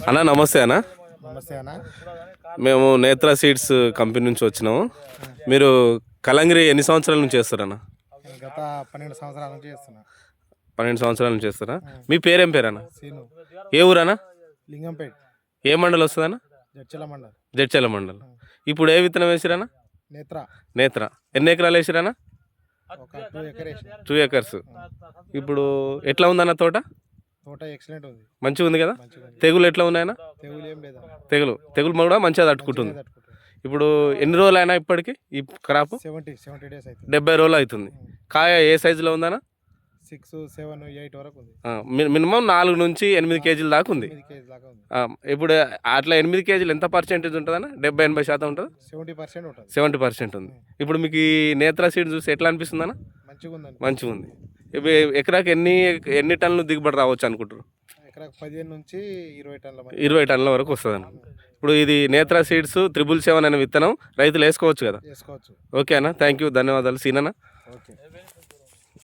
అన్న నమస్తే అన్న. నమస్తే అన్న. మేము నేత్ర సీడ్స్ కంపెనీ నుంచి వచ్చినాము. మీరు కలంగిరి ఎన్ని సంవత్సరాల నుంచి చేస్తారన్న? గత 12 సంవత్సరాల నుంచి చేస్తున్నా. 12 సంవత్సరాల నుంచి చేస్తారా? మీ పేరేం పేరన్న? సీను, ఏ ఊరన్నా? లింగంపేట్, ఏ మండలి వస్తుందన్న? జడ్చల మండల్. జడ్చల మండలం. ఇప్పుడు ఏ విత్తనం వేసిరన్నా? నేత్ర నేత్ర. ఎన్ని ఎకరాలు వేసిరన్నా? ఒక 2 ఎకరేస్. 2 ఎకర్స్. ఇప్పుడు ఎట్లా ఉందన్న తోట? తోట ఎక్సలెంట్ ఉంది, మంచిగా ఉంది కదా? మంచిగా ఉంది. తెగులు ఎట్లా ఉన్నాయన్న? తెగులు ఏం లేదా, తెగులు కూడా మంచిగా తట్టుకుంటుంది. ఇప్పుడు ఎన్ని రోజులు అయినా ఇప్పటికి ఈ క్రాప్? 70 డేస్ అవుతుంది. 70 రోజులు అవుతుంది. కాయ ఏ సైజులో ఉందన్న? 6, 7, 8 వరకు ఉంది. మినిమం 4 నుంచి 8 కేజీల దాకా ఉంది. 8 కేజీ దాకా ఉంది. ఇప్పుడు అట్లా 8 కేజీలు ఎంత పర్సెంటేజ్ ఉంటుందన్న? 70-80% ఉంటుంది. 70% ఉంటుంది. 70% ఉంది. ఇప్పుడు మీకు ఈ నేత్ర సీడ్ చూసి ఎట్లా అనిపిస్తుంది అన్న? మంచిగా ఉందండి. మంచిగా ఉంది. ఇప్పుడు ఎకరాకి ఎన్ని టన్నులు దిగుబడి రావచ్చు అనుకుంటారు? ఎకరాకు 15 నుంచి 20 టన్నుల 20 టన్నుల వరకు వస్తుంది అన్న. ఇప్పుడు ఇది నేత్ర సీడ్స్ 777 అనే విత్తనం రైతులు వేసుకోవచ్చు కదా? వేసుకోవచ్చు. ఓకే అన్న, థ్యాంక్ యూ, ధన్యవాదాలు సీనన్న. ఓకే.